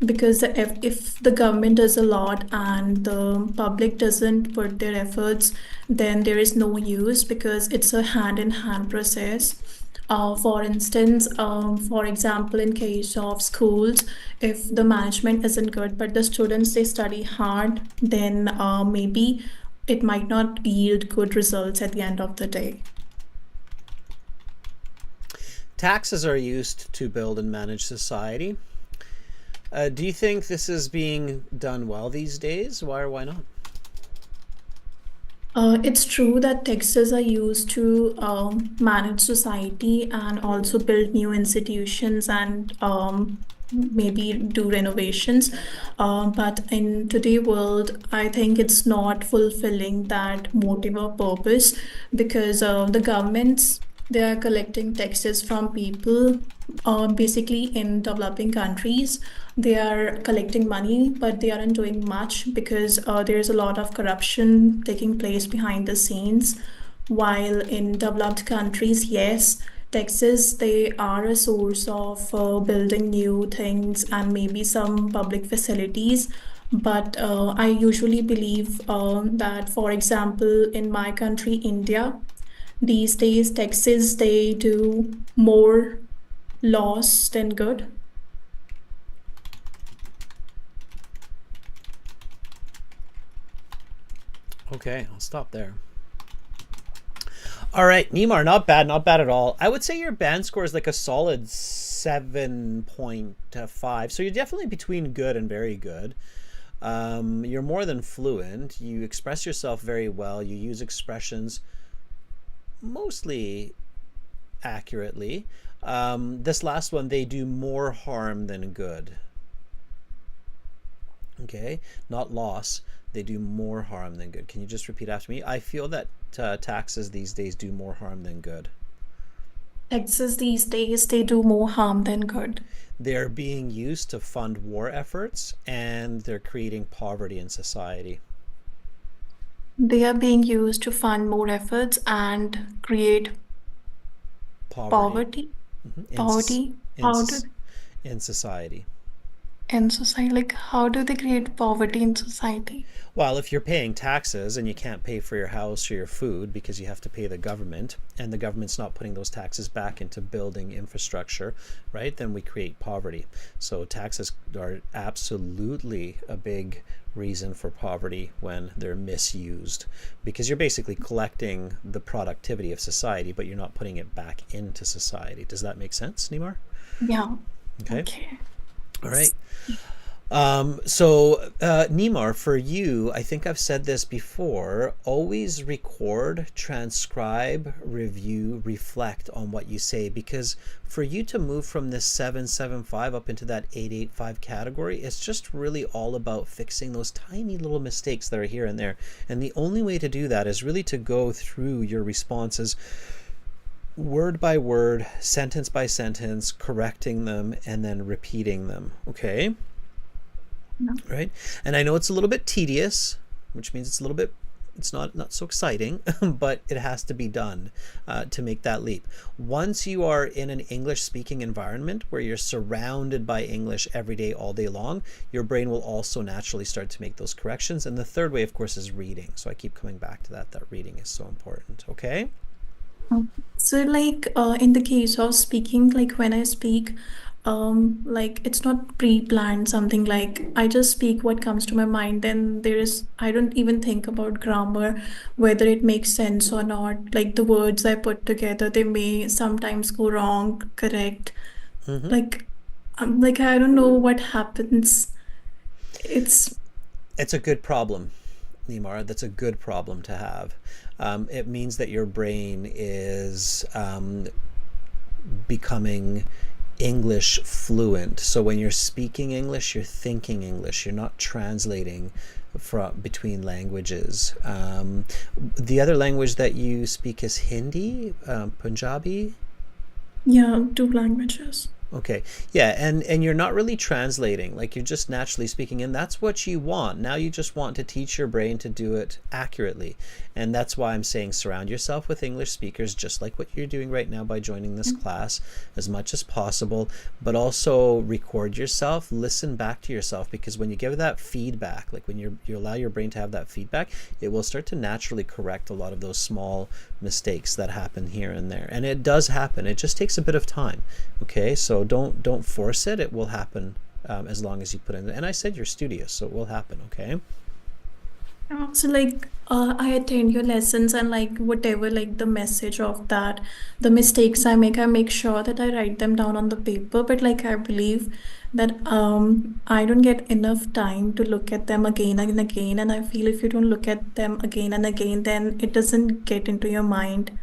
because if the government does a lot and the public doesn't put their efforts, then there is no use because it's a hand-in-hand process. For instance, for example, in case of schools, if the management isn't good, but the students they study hard, then maybe it might not yield good results at the end of the day. Taxes are used to build and manage society. Do you think this is being done well these days? Why or why not? It's true that taxes are used to manage society and also build new institutions and maybe do renovations. But in today's world, I think it's not fulfilling that motive or purpose because the governments they are collecting taxes from people. Basically, in developing countries, they are collecting money, but they aren't doing much because there's a lot of corruption taking place behind the scenes. While in developed countries, yes, taxes they are a source of building new things and maybe some public facilities. But I usually believe that, for example, in my country, India, these days taxes they do more loss than good. Okay, I'll stop there. All right, Neymar, not bad at all. I would say your band score is like a solid 7.5. So you're definitely between good and very good. You're more than fluent. You express yourself very well. You use expressions mostly accurately. This last one, they do more harm than good. Okay, not loss. They do more harm than good. Can you just repeat after me? I feel that taxes these days do more harm than good. Taxes these days they do more harm than good. They're being used to fund war efforts and they're creating poverty in society. They are being used to fund more efforts and create Poverty. poverty. in, soc- Poverty. in, How do soc- in society. in society, like how do they create poverty in society? Well, if you're paying taxes and you can't pay for your house or your food because you have to pay the government, and the government's not putting those taxes back into building infrastructure, right, then we create poverty. So taxes are absolutely a big reason for poverty when they're misused, because you're basically collecting the productivity of society, but you're not putting it back into society. Does that make sense, Nimar? Yeah. Okay. Okay. All right. Nimar, for you, I think I've said this before, always record, transcribe, review, reflect on what you say, because for you to move from this 775 up into that 885 category, it's just really all about fixing those tiny little mistakes that are here and there. And the only way to do that is really to go through your responses word by word, sentence by sentence, correcting them, and then repeating them. Okay? No. Right? And I know it's a little bit tedious, which means it's not so exciting, but it has to be done to make that leap. Once you are in an English speaking environment where you're surrounded by English every day, all day long, your brain will also naturally start to make those corrections. And the third way, of course, is reading. So I keep coming back to that reading is so important. Okay? So, like, in the case of speaking, like when I speak, like it's not pre-planned something, like I just speak what comes to my mind. Then I don't even think about grammar, whether it makes sense or not. Like the words I put together, they may sometimes go wrong, correct. Like, like I don't know what happens. It's It's a good problem, Nimar. That's a good problem to have. It means that your brain is becoming English fluent. So when you're speaking English, you're thinking English. You're not translating from between languages. The other language that you speak is Hindi, Punjabi. yeah, two languages. Okay. Yeah, and you're not really translating, like you're just naturally speaking, and that's what you want. Now you just want to teach your brain to do it accurately. And that's why I'm saying surround yourself with English speakers, just like what you're doing right now by joining this class, as much as possible, but also record yourself, listen back to yourself, because when you give that feedback, like when you allow your brain to have that feedback, it will start to naturally correct a lot of those small mistakes that happen here and there. And it does happen. It just takes a bit of time. Okay, so don't force it. It will happen as long as you put in. And I said you're studious, so it will happen. Okay. So like I attend your lessons and like whatever like the message of that, the mistakes I make sure that I write them down on the paper. But like I believe that I don't get enough time to look at them again and again. And I feel if you don't look at them again and again, then it doesn't get into your mind.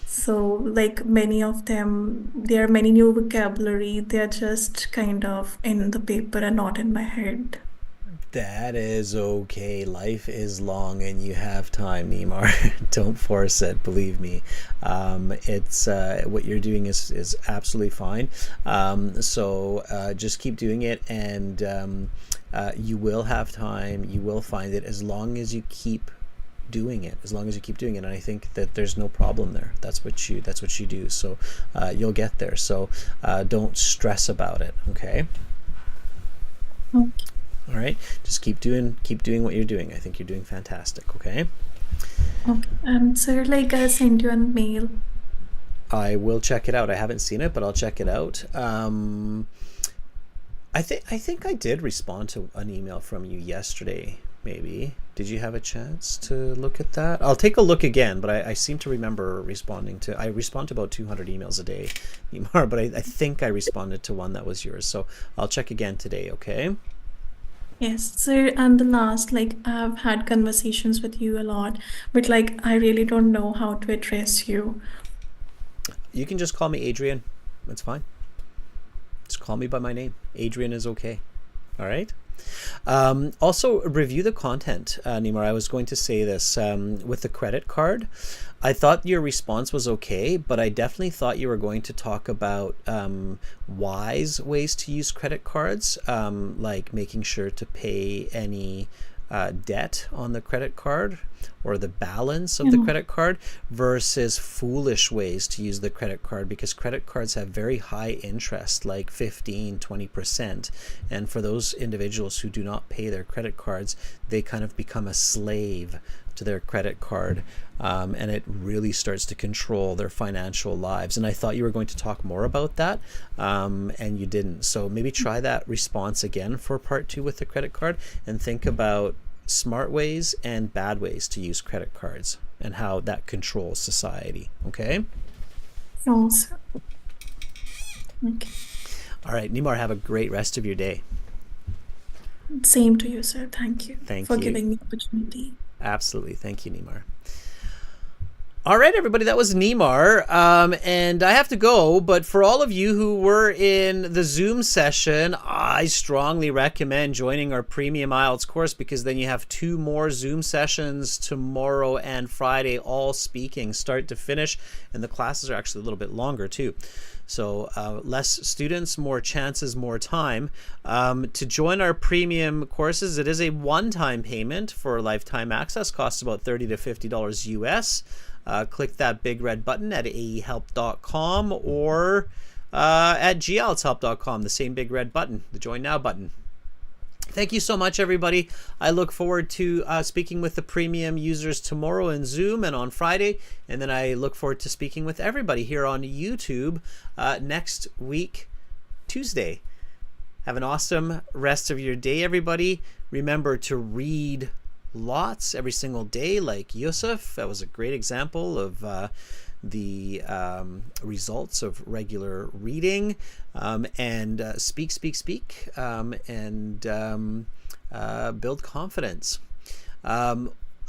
So like many of them, there are many new vocabulary. They're just kind of in the paper and not in my head. That is okay. Life is long and you have time, Neymar. Don't force it, believe me. It's what you're doing is absolutely fine. Just keep doing it, and you will have time. You will find it as long as you keep doing it. And I think that there's no problem there. That's what you do. So you'll get there. So don't stress about it. Okay. Okay. All right, just keep doing what you're doing. I think you're doing fantastic. Okay. Okay. So like I sent you a mail. I will check it out. I haven't seen it, but I'll check it out. I think I did respond to an email from you yesterday. Maybe did you have a chance to look at that? I'll take a look again, but I seem to remember responding to. I respond to about 200 emails a day, Neymar, but I think I responded to one that was yours. So I'll check again today. Okay. Yes, sir. And the last, like, I've had conversations with you a lot, but like, I really don't know how to address you. You can just call me Adrian. That's fine. Just call me by my name. Adrian is okay. All right. Also, review the content, Nimar. I was going to say this with the credit card. I thought your response was okay, but I definitely thought you were going to talk about wise ways to use credit cards, like making sure to pay any debt on the credit card. or the balance of the credit card versus foolish ways to use the credit card, because credit cards have very high interest, like 15-20%. And for those individuals who do not pay their credit cards, they kind of become a slave to their credit card, and it really starts to control their financial lives. And I thought you were going to talk more about that, and you didn't. So maybe try that response again for part 2 with the credit card, and think about smart ways and bad ways to use credit cards and how that controls society. Okay? Also. Okay. All right, Nimar, have a great rest of your day. Same to you, sir. Thank you Thank for you. giving me the opportunity. Absolutely. Thank you, Nimar. All right, everybody, that was Nimar. And I have to go, but for all of you who were in the Zoom session, I strongly recommend joining our premium IELTS course, because then you have 2 more Zoom sessions tomorrow and Friday, all speaking start to finish. And the classes are actually a little bit longer too. So less students, more chances, more time. To join our premium courses, it is a one-time payment for lifetime access. Costs about $30 to $50 US. Click that big red button at aehelp.com or at gieltshelp.com, the same big red button, the Join Now button. Thank you so much, everybody. I look forward to speaking with the premium users tomorrow in Zoom and on Friday. And then I look forward to speaking with everybody here on YouTube next week, Tuesday. Have an awesome rest of your day, everybody. Remember to read lots every single day, like Yusuf. That was a great example of the results of regular reading, and speak, and build confidence.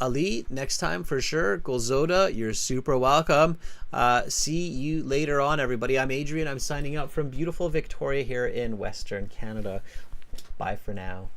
Ali, next time for sure. Golzoda, you're super welcome. See you later on, everybody. I'm Adrian. I'm signing out from beautiful Victoria here in Western Canada. Bye for now.